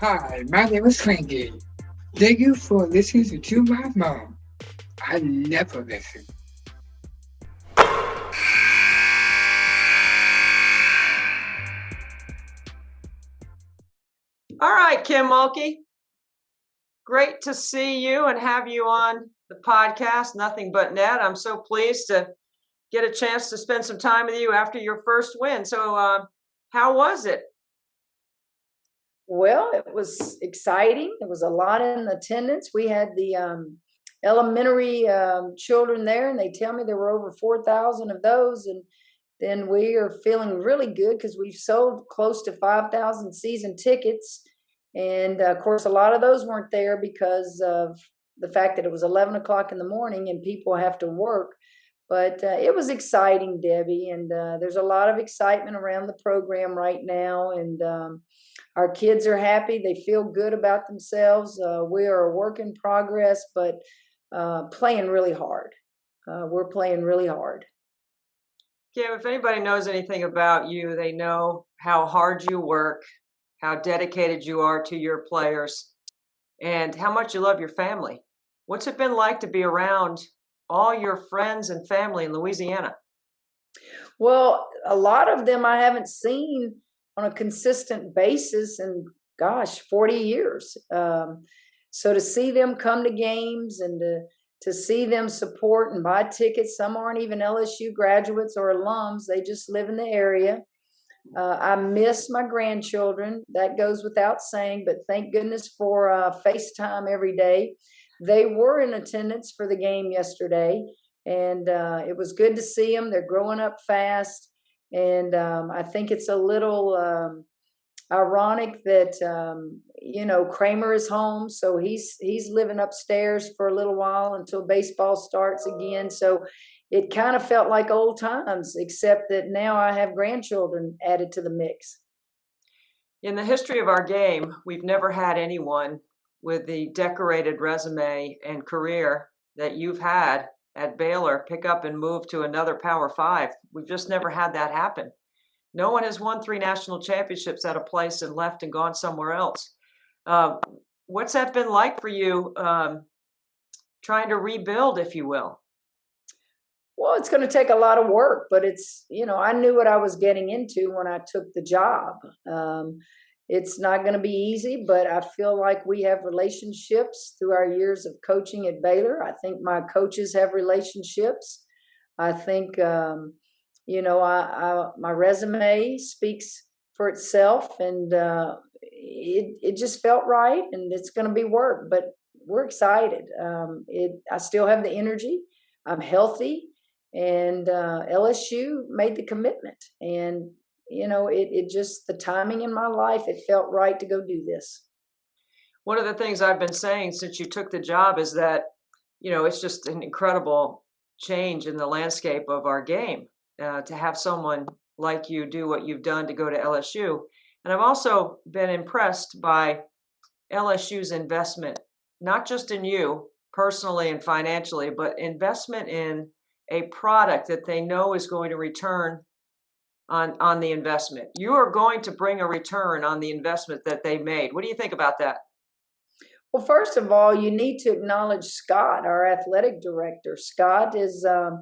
Hi, my name is Frankie. Thank you for listening to my mom. I never listen. All right, Kim Mulkey. Great to see you and have you on the podcast, Nothing But Net. I'm so pleased to get a chance to spend some time with you after your first win. So, how was it? Well, it was exciting. There was a lot in attendance. We had the elementary children there, and they tell me there were over 4,000 of those. And then we are feeling really good because we've sold close to 5,000 season tickets. And of course, a lot of those weren't there because of the fact that it was 11 o'clock in the morning and people have to work. But it was exciting, Debbie, and there's a lot of excitement around the program right now. And our kids are happy. They feel good about themselves. We are a work in progress, but playing really hard. We're playing really hard. Kim, if anybody knows anything about you, they know how hard you work, how dedicated you are to your players, and how much you love your family. What's it been like to be around all your friends and family in Louisiana? Well, a lot of them I haven't seen on a consistent basis in, 40 years. So to see them come to games and to see them support and buy tickets, some aren't even LSU graduates or alums, they just live in the area. I miss my grandchildren. That goes without saying, but thank goodness for FaceTime every day. They were in attendance for the game yesterday, and it was good to see them. They're growing up fast, and I think it's a little ironic that Kramer is home, so he's living upstairs for a little while until baseball starts again. So it kind of felt like old times, except that now I have grandchildren added to the mix. In the history of our game, we've never had anyone with the decorated resume and career that you've had at Baylor pick up and move to another Power Five. We've just never had that happen. No one has won 3 national championships at a place and left and gone somewhere else. What's that been like for you, trying to rebuild, if you will? Well, it's going to take a lot of work, but it's, I knew what I was getting into when I took the job. It's not going to be easy, but I feel like we have relationships through our years of coaching at Baylor. I think my coaches have relationships. I think, my resume speaks for itself, and it just felt right, and it's going to be work, but we're excited. I still have the energy. I'm healthy, and LSU made the commitment, and it just, the timing in my life, it felt right to go do this. One of the things I've been saying since you took the job is that, it's just an incredible change in the landscape of our game to have someone like you do what you've done to go to LSU. And I've also been impressed by LSU's investment, not just in you personally and financially, but investment in a product that they know is going to return on the investment. You are going to bring a return on the investment that they made. What do you think about that? Well, first of all, you need to acknowledge Scott, our athletic director. Scott is the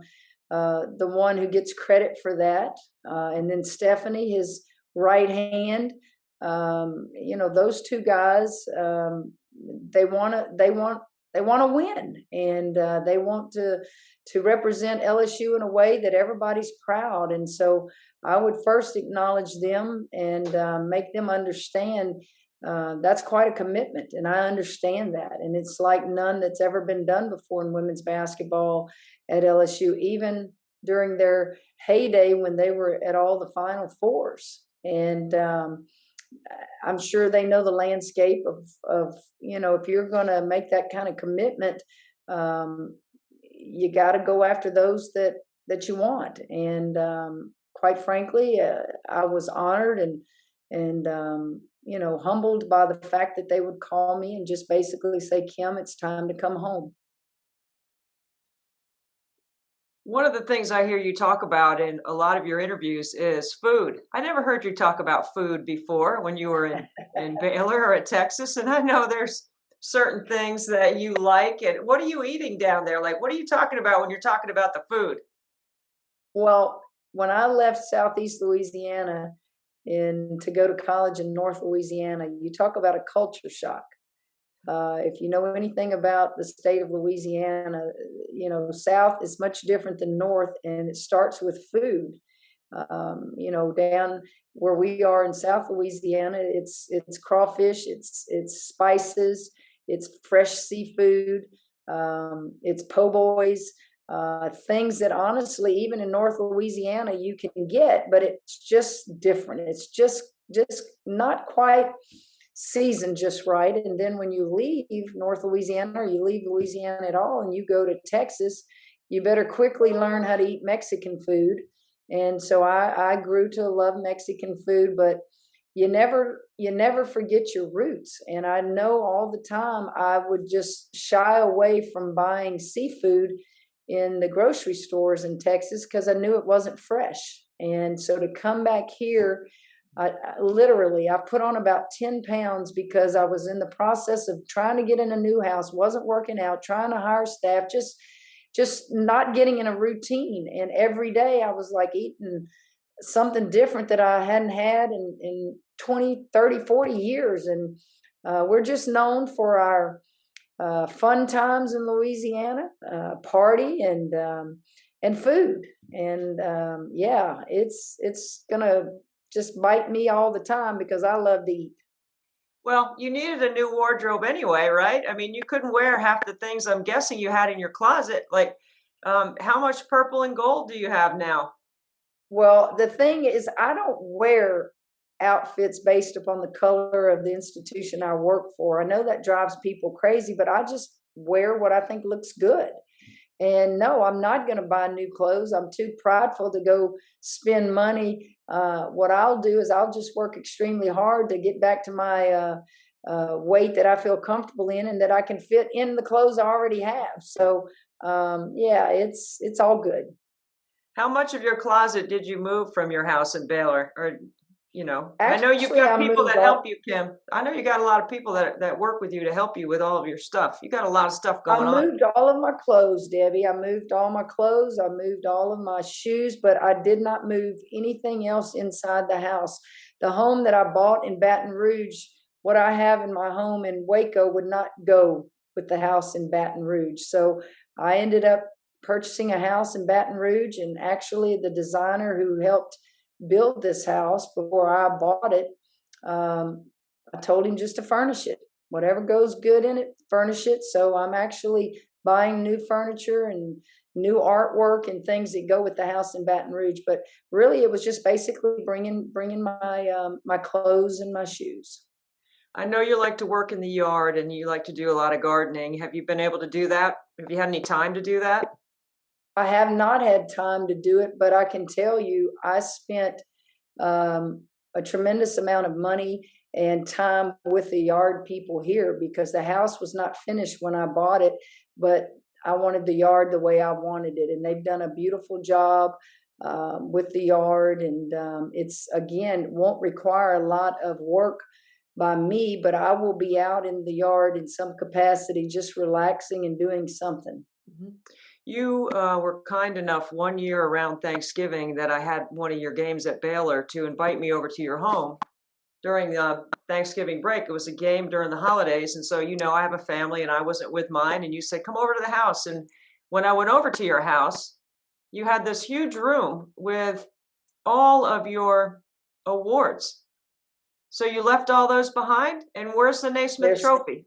one who gets credit for that. And then Stephanie, his right hand. Those two guys, they want to win, and they want to represent LSU in a way that everybody's proud. And so I would first acknowledge them and make them understand that's quite a commitment, and I understand that. And it's like none that's ever been done before in women's basketball at LSU, even during their heyday when they were at all the Final Fours. And I'm sure they know the landscape of if you're going to make that kind of commitment, you got to go after those that you want. And quite frankly, I was honored and humbled by the fact that they would call me and just basically say, Kim, it's time to come home. One of the things I hear you talk about in a lot of your interviews is food. I never heard you talk about food before when you were in Baylor or at Texas. And I know there's certain things that you like. And what are you eating down there? Like, what are you talking about when you're talking about the food? Well, when I left Southeast Louisiana to go to college in North Louisiana, you talk about a culture shock. If you know anything about the state of Louisiana, South is much different than North, and it starts with food. Down where we are in South Louisiana, it's crawfish, it's spices, it's fresh seafood, it's po' boys, things that honestly, even in North Louisiana, you can get, but it's just different. It's just not quite seasoned just right. And then when you leave North Louisiana, or you leave Louisiana at all, and you go to Texas, you better quickly learn how to eat Mexican food. And so I grew to love Mexican food, but you never forget your roots. And I know all the time I would just shy away from buying seafood in the grocery stores in Texas because I knew it wasn't fresh. And so to come back here, I put on about 10 pounds because I was in the process of trying to get in a new house, wasn't working out, trying to hire staff, just not getting in a routine. And every day I was like eating something different that I hadn't had in 20, 30, 40 years. And we're just known for our fun times in Louisiana, party and food. And it's going to just bite me all the time because I love to eat. Well, you needed a new wardrobe anyway, right? I mean, you couldn't wear half the things I'm guessing you had in your closet. Like, how much purple and gold do you have now? Well, the thing is, I don't wear outfits based upon the color of the institution I work for. I know that drives people crazy, but I just wear what I think looks good. And no, I'm not going to buy new clothes. I'm too prideful to go spend money. What I'll do is I'll just work extremely hard to get back to my weight that I feel comfortable in and that I can fit in the clothes I already have. So it's all good. How much of your closet did you move from your house in Baylor? Or, I know you've Actually, got I people moved that help all. you, Kim. I know you got a lot of people that work with you to help you with all of your stuff. You got a lot of stuff I going on. moved all of my clothes, Debbie. I moved all my clothes. I moved all of my shoes, but I did not move anything else inside the house. The home that I bought in Baton Rouge, what I have in my home in Waco would not go with the house in Baton Rouge. So I ended up purchasing a house in Baton Rouge, and actually the designer who helped build this house before I bought it, I told him just to furnish it. Whatever goes good in it, furnish it. So I'm actually buying new furniture and new artwork and things that go with the house in Baton Rouge. But really, it was just basically bringing my clothes and my shoes. I know you like to work in the yard and you like to do a lot of gardening. Have you been able to do that? Have you had any time to do that? I have not had time to do it, but I can tell you I spent a tremendous amount of money and time with the yard people here because the house was not finished when I bought it, but I wanted the yard the way I wanted it. And they've done a beautiful job with the yard. And it's, again, won't require a lot of work by me, but I will be out in the yard in some capacity, just relaxing and doing something. Mm-hmm. You were kind enough one year around Thanksgiving that I had one of your games at Baylor to invite me over to your home during the Thanksgiving break. It was a game during the holidays. And so, I have a family and I wasn't with mine. And you said, come over to the house. And when I went over to your house, you had this huge room with all of your awards. So you left all those behind? And where's the Naismith Trophy?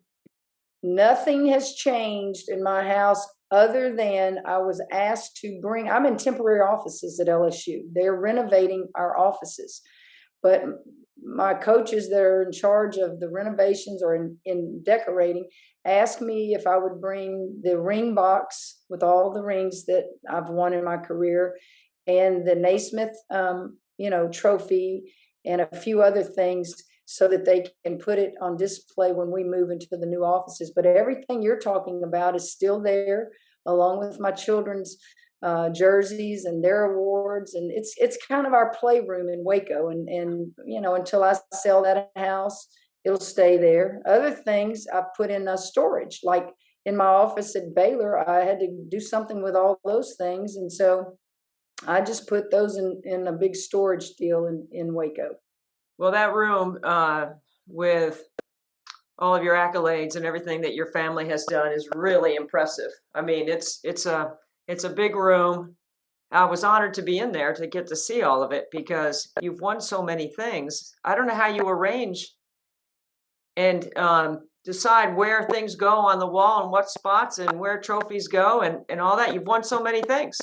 Nothing has changed in my house other than I was asked to I'm in temporary offices at LSU. They're renovating our offices. But my coaches that are in charge of the renovations or in decorating asked me if I would bring the ring box with all the rings that I've won in my career and the Naismith, trophy and a few other things so that they can put it on display when we move into the new offices. But everything you're talking about is still there, along with my children's jerseys and their awards, and it's kind of our playroom in Waco. And until I sell that house, it'll stay there. Other things I put in storage, like in my office at Baylor, I had to do something with all those things, and so I just put those in a big storage deal in Waco. Well, that room with all of your accolades and everything that your family has done is really impressive. I mean, it's a big room. I was honored to be in there to get to see all of it because you've won so many things. I don't know how you arrange and decide where things go on the wall and what spots and where trophies go and all that. You've won so many things.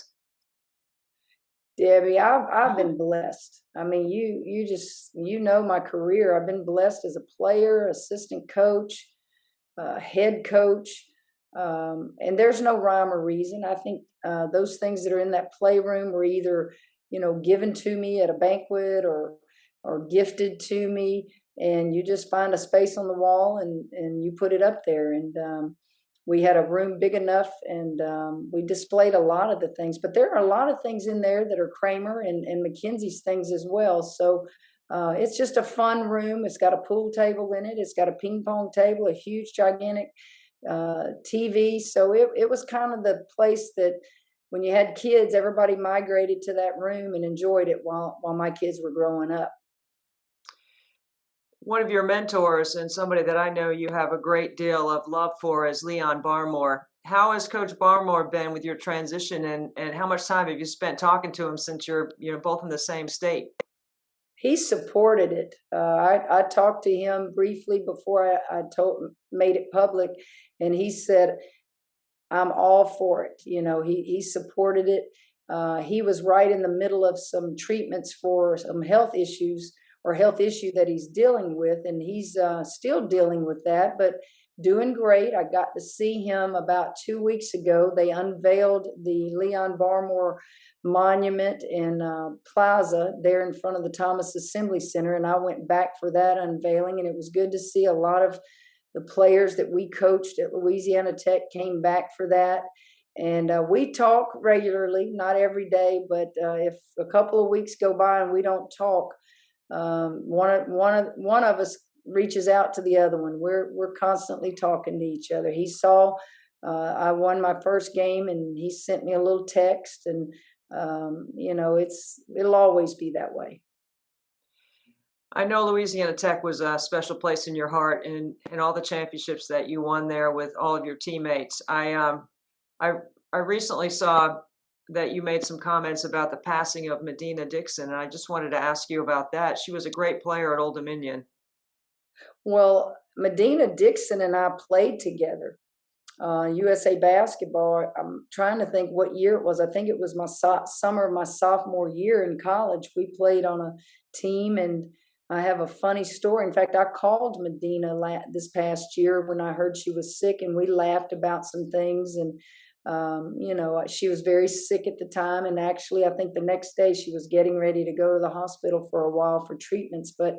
Debbie, I've been blessed. I mean, you know my career. I've been blessed as a player, assistant coach, head coach, and there's no rhyme or reason. I think those things that are in that playroom were either given to me at a banquet or gifted to me, and you just find a space on the wall and you put it up there. And we had a room big enough, and we displayed a lot of the things. But there are a lot of things in there that are Kramer and McKenzie's things as well. So it's just a fun room. It's got a pool table in it. It's got a ping pong table, a huge, gigantic TV. So it was kind of the place that when you had kids, everybody migrated to that room and enjoyed it while my kids were growing up. One of your mentors and somebody that I know you have a great deal of love for is Leon Barmore. How has Coach Barmore been with your transition, and how much time have you spent talking to him since you're both in the same state? He supported it. I talked to him briefly before I made it public, and he said, "I'm all for it." He supported it. He was right in the middle of some treatments for some health issues or health issue that he's dealing with, and he's still dealing with that, but doing great. I got to see him about 2 weeks ago. They unveiled the Leon Barmore monument in Plaza there in front of the Thomas Assembly Center, and I went back for that unveiling, and it was good to see a lot of the players that we coached at Louisiana Tech came back for that. And we talk regularly, not every day, but if a couple of weeks go by and we don't talk, one of us reaches out to the other one. We're constantly talking to each other. He saw I won my first game, and he sent me a little text, and it'll always be that way. I know Louisiana Tech was a special place in your heart, and all the championships that you won there with all of your teammates. I recently saw that you made some comments about the passing of Medina Dixon, and I just wanted to ask you about that. She was a great player at Old Dominion. Well, Medina Dixon and I played together. USA Basketball, I'm trying to think what year it was. I think it was my summer of my sophomore year in college. We played on a team, and I have a funny story. In fact, I called Medina this past year when I heard she was sick, and we laughed about some things. And she was very sick at the time, and actually I think the next day she was getting ready to go to the hospital for a while for treatments, but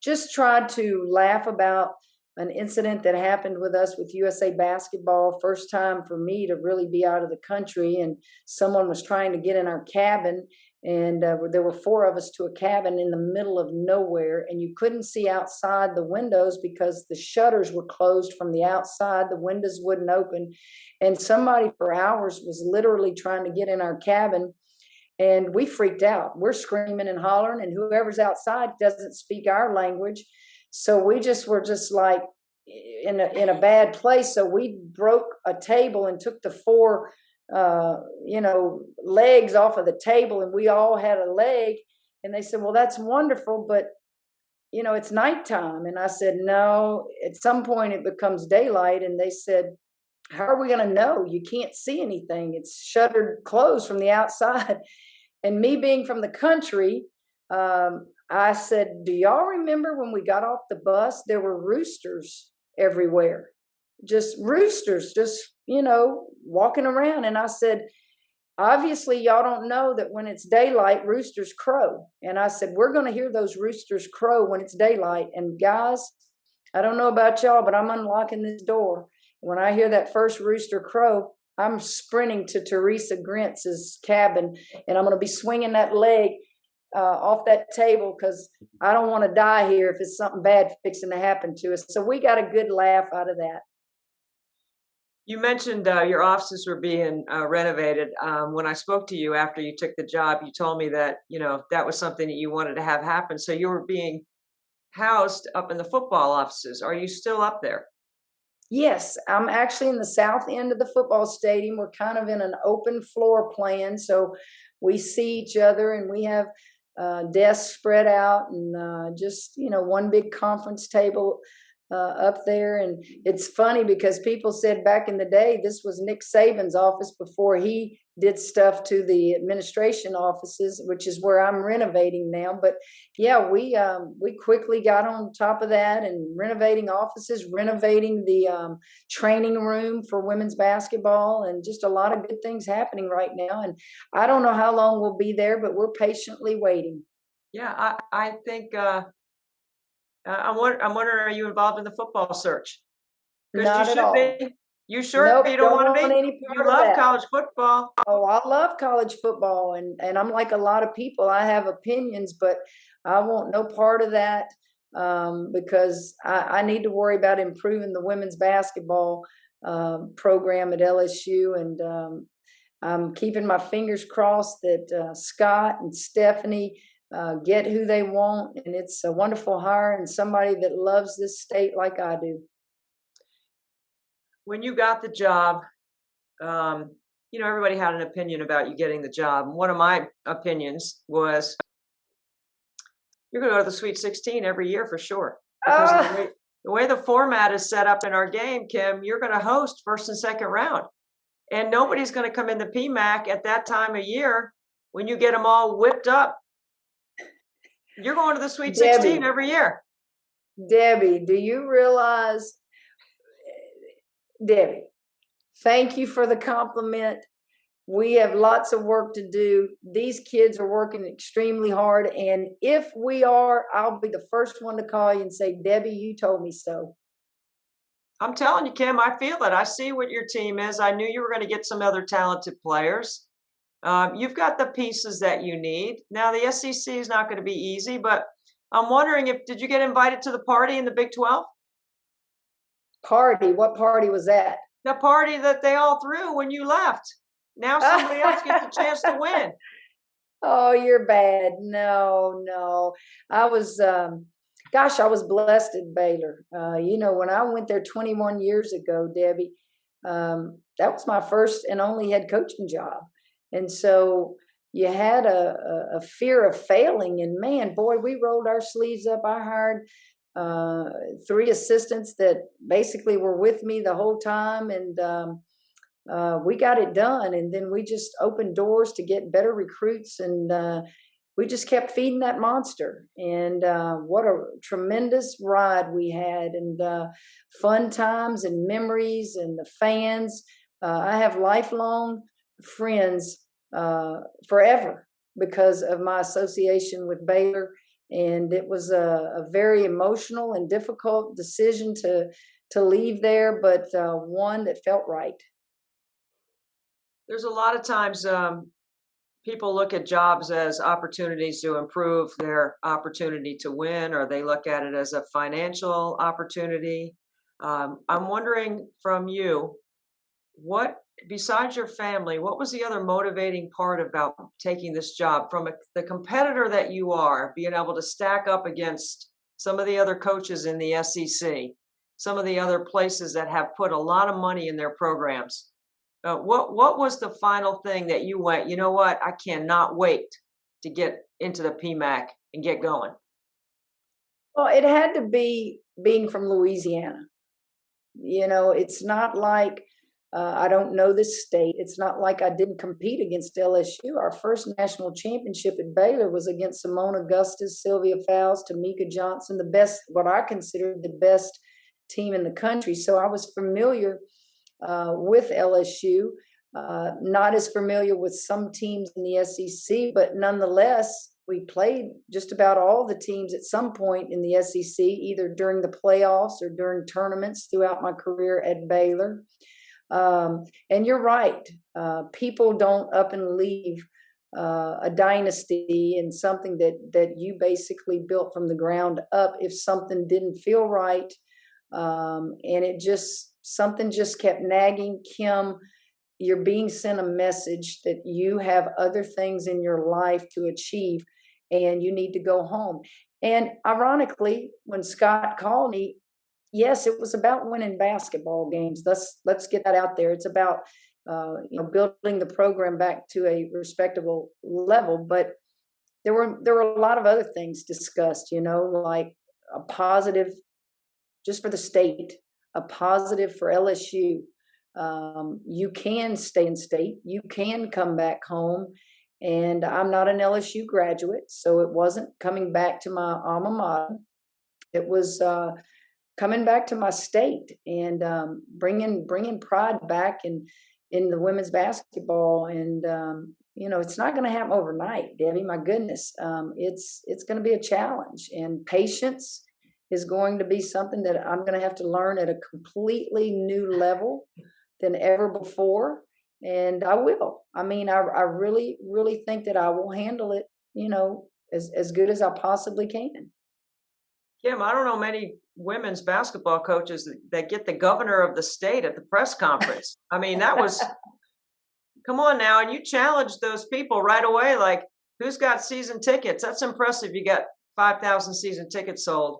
just tried to laugh about an incident that happened with us with USA Basketball. First time for me to really be out of the country, and someone was trying to get in our cabin, and there were 4 of us to a cabin in the middle of nowhere, and you couldn't see outside the windows because the shutters were closed from the outside. The windows wouldn't open, and somebody for hours was literally trying to get in our cabin, and we freaked out. We're screaming and hollering, and whoever's outside doesn't speak our language. So we were just like in a bad place. So we broke a table and took the 4 legs off of the table, and we all had a leg. And they said, "Well, that's wonderful, but it's nighttime." And I said, "No, at some point it becomes daylight." And they said, "How are we going to know? You can't see anything. It's shuttered closed from the outside." And me being from the country, I said, "Do y'all remember when we got off the bus, there were roosters everywhere? Just roosters, walking around." And I said, "Obviously, y'all don't know that when it's daylight, roosters crow." And I said, "We're going to hear those roosters crow when it's daylight. And guys, I don't know about y'all, but I'm unlocking this door. When I hear that first rooster crow, I'm sprinting to Teresa Grintz's cabin, and I'm going to be swinging that leg off that table because I don't want to die here if it's something bad fixing to happen to us. So we got a good laugh out of that. You mentioned your offices were being renovated. When I spoke to you after you took the job, you told me that, that was something that you wanted to have happen. So you were being housed up in the football offices. Are you still up there? Yes, I'm actually in the south end of the football stadium. We're kind of in an open floor plan, so we see each other, and we have desks spread out, and just one big conference table up there. And it's funny because people said back in the day this was Nick Saban's office before he did stuff to the administration offices, which is where I'm renovating now. But yeah, we quickly got on top of that and renovating offices, renovating the training room for women's basketball, and just a lot of good things happening right now. And I don't know how long we'll be there, but we're patiently waiting. Yeah, I think I'm wondering, are you involved in the football search? Not at all. Be. You sure? Nope, you don't want to be? Any part you love that. College football. Oh, I love college football, and I'm like a lot of people. I have opinions, but I want no part of that because I need to worry about improving the women's basketball program at LSU, and I'm keeping my fingers crossed that Scott and Stephanie get who they want, and it's a wonderful hire and somebody that loves this state like I do. When you got the job, everybody had an opinion about you getting the job. One of my opinions was you're going to go to the Sweet 16 every year for sure. Because the way the format is set up in our game, Kim, you're going to host first and second round. And nobody's going to come in the PMAC at that time of year when you get them all whipped up. You're going to the Sweet 16 every year. Debbie, do you realize, Debbie, thank you for the compliment. We have lots of work to do. These kids are working extremely hard. And if we are, I'll be the first one to call you and say, Debbie, you told me so. I'm telling you, Kim, I feel it. I see what your team is. I knew you were going to get some other talented players. You've got the pieces that you need. Now, the SEC is not going to be easy, but I'm wondering did you get invited to the party in the Big 12? Party? What party was that? The party that they all threw when you left. Now somebody else gets a chance to win. Oh, you're bad. No. I was, I was blessed at Baylor. When I went there 21 years ago, Debbie, that was my first and only head coaching job. And so you had a fear of failing, and man, boy, we rolled our sleeves up. I hired 3 assistants that basically were with me the whole time, and we got it done. And then we just opened doors to get better recruits, and we just kept feeding that monster. And what a tremendous ride we had, and fun times and memories, and the fans. I have lifelong friends forever because of my association with Baylor. And it was a very emotional and difficult decision to leave there, but one that felt right. There's a lot of times people look at jobs as opportunities to improve their opportunity to win, or they look at it as a financial opportunity. I'm wondering from you, besides your family, what was the other motivating part about taking this job? From the competitor that you are, being able to stack up against some of the other coaches in the SEC, some of the other places that have put a lot of money in their programs. What was the final thing that you went, you know what, I cannot wait to get into the PMAC and get going? Well, it had to be being from Louisiana. It's not like I don't know this state. It's not like I didn't compete against LSU. Our first national championship at Baylor was against Simone Augustus, Sylvia Fowles, Tamika Johnson, the best, what I consider the best team in the country. So I was familiar with LSU, not as familiar with some teams in the SEC, but nonetheless, we played just about all the teams at some point in the SEC, either during the playoffs or during tournaments throughout my career at Baylor. And you're right. People don't up and leave a dynasty and something that you basically built from the ground up if something didn't feel right. And something just kept nagging. Kim, you're being sent a message that you have other things in your life to achieve and you need to go home. And ironically, when Scott called me, yes, it was about winning basketball games. Let's get that out there. It's about building the program back to a respectable level. But there were a lot of other things discussed, like a positive just for the state, a positive for LSU. You can stay in state. You can come back home. And I'm not an LSU graduate, so it wasn't coming back to my alma mater. It was coming back to my state and bringing pride back in the women's basketball. And it's not going to happen overnight, Debbie. My goodness, it's going to be a challenge, and patience is going to be something that I'm going to have to learn at a completely new level than ever before. And I will. I mean, I really, really think that I will handle it, as good as I possibly can. Kim, I don't know many women's basketball coaches that get the governor of the state at the press conference. I mean, that was, come on now. And you challenged those people right away. Like, who's got season tickets? That's impressive. You got 5,000 season tickets sold.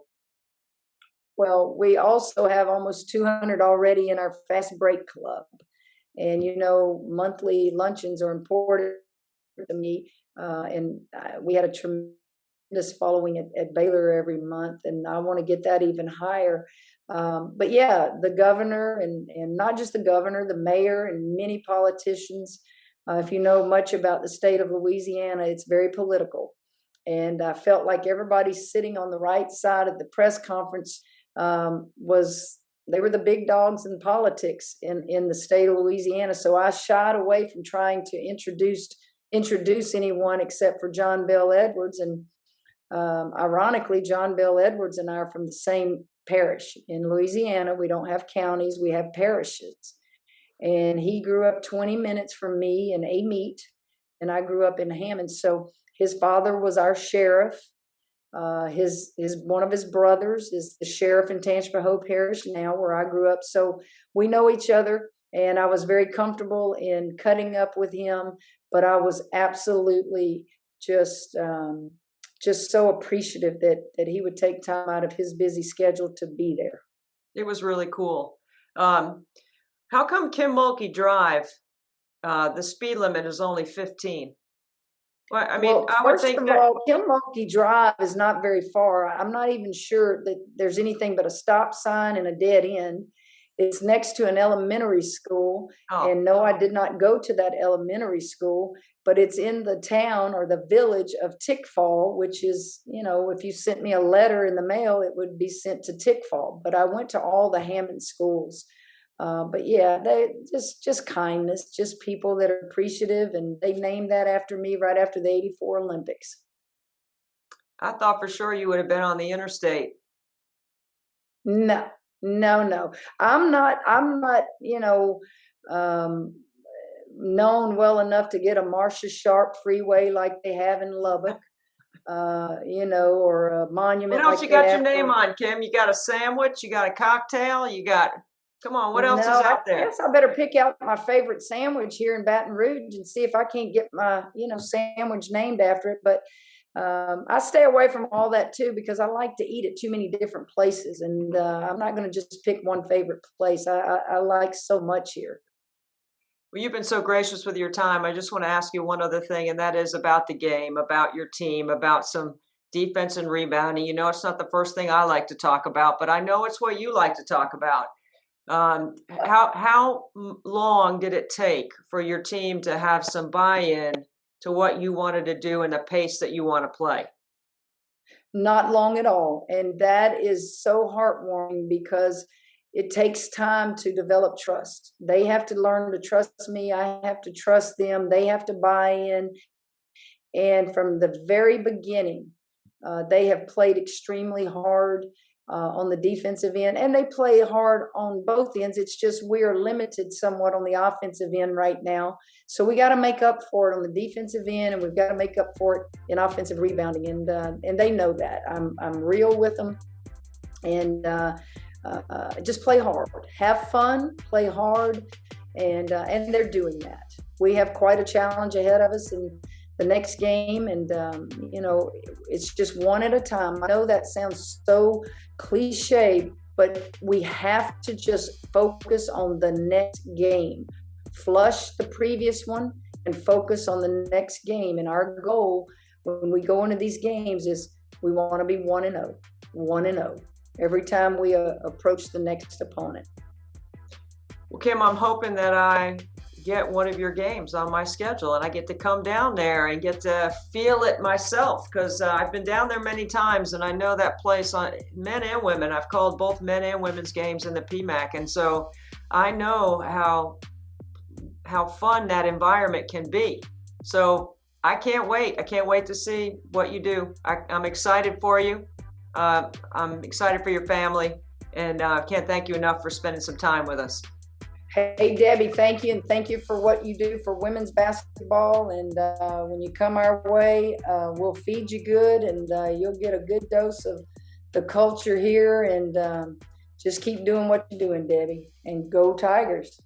Well, we also have almost 200 already in our fast break club. And, monthly luncheons are important to me. And we had a tremendous following at Baylor every month, and I want to get that even higher. But yeah, the governor and not just the governor, the mayor and many politicians. If you know much about the state of Louisiana, it's very political. And I felt like everybody sitting on the right side of the press conference they were the big dogs in politics in the state of Louisiana. So I shied away from trying to introduce anyone except for John Bell Edwards. And ironically, John Bell Edwards and I are from the same parish in Louisiana. We don't have counties, we have parishes. And he grew up 20 minutes from me in Amite, and I grew up in Hammond. So his father was our sheriff. His one of his brothers is the sheriff in Tangipahoa Parish now, where I grew up. So we know each other, and I was very comfortable in cutting up with him. But I was absolutely just so appreciative that he would take time out of his busy schedule to be there. It was really cool. How come Kim Mulkey Drive, the speed limit is only 15? Well, I mean, I would think that Kim Mulkey Drive is not very far. I'm not even sure that there's anything but a stop sign and a dead end. It's next to an elementary school. Oh. And no, I did not go to that elementary school, but it's in the town or the village of Tickfall, which is, if you sent me a letter in the mail, it would be sent to Tickfall. But I went to all the Hammond schools. But yeah, they just kindness, just people that are appreciative, and they named that after me right after the '84 Olympics. I thought for sure you would have been on the interstate. No. I'm not, known well enough to get a Marcia Sharp freeway like they have in Lubbock, or a monument. What else you got your name on, Kim? You got a sandwich? You got a cocktail? Come on, what else is out there? I guess I better pick out my favorite sandwich here in Baton Rouge and see if I can't get my, sandwich named after it. But I stay away from all that too, because I like to eat at too many different places, and I'm not going to just pick one favorite place. I like so much here. Well, you've been so gracious with your time. I just want to ask you one other thing, and that is about the game, about your team, about some defense and rebounding. It's not the first thing I like to talk about, but I know it's what you like to talk about. How long did it take for your team to have some buy-in to what you wanted to do and the pace that you want to play? Not long at all. And that is so heartwarming, because it takes time to develop trust. They have to learn to trust me. I have to trust them. They have to buy in. And from the very beginning, they have played extremely hard. on the defensive end, and they play hard on both ends. It's just we are limited somewhat on the offensive end right now. So we got to make up for it on the defensive end, and we've got to make up for it in offensive rebounding. And they know that. I'm real with them, and just play hard, have fun, play hard, and they're doing that. We have quite a challenge ahead of us in the next game, and it's just one at a time. I know that sounds so cliche, but we have to just focus on the next game, flush the previous one, and focus on the next game. And our goal when we go into these games is we want to be 1-0, 1-0 every time we approach the next opponent. Well, Kim, I'm hoping that I get one of your games on my schedule and I get to come down there and get to feel it myself, because I've been down there many times and I know that place, on men and women. I've called both men and women's games in the PMAC, and so I know how fun that environment can be. So I can't wait. I can't wait to see what you do. I'm excited for you. I'm excited for your family, and I can't thank you enough for spending some time with us. Hey, Debbie, thank you. And thank you for what you do for women's basketball. And when you come our way, we'll feed you good, and you'll get a good dose of the culture here. And just keep doing what you're doing, Debbie. And go Tigers.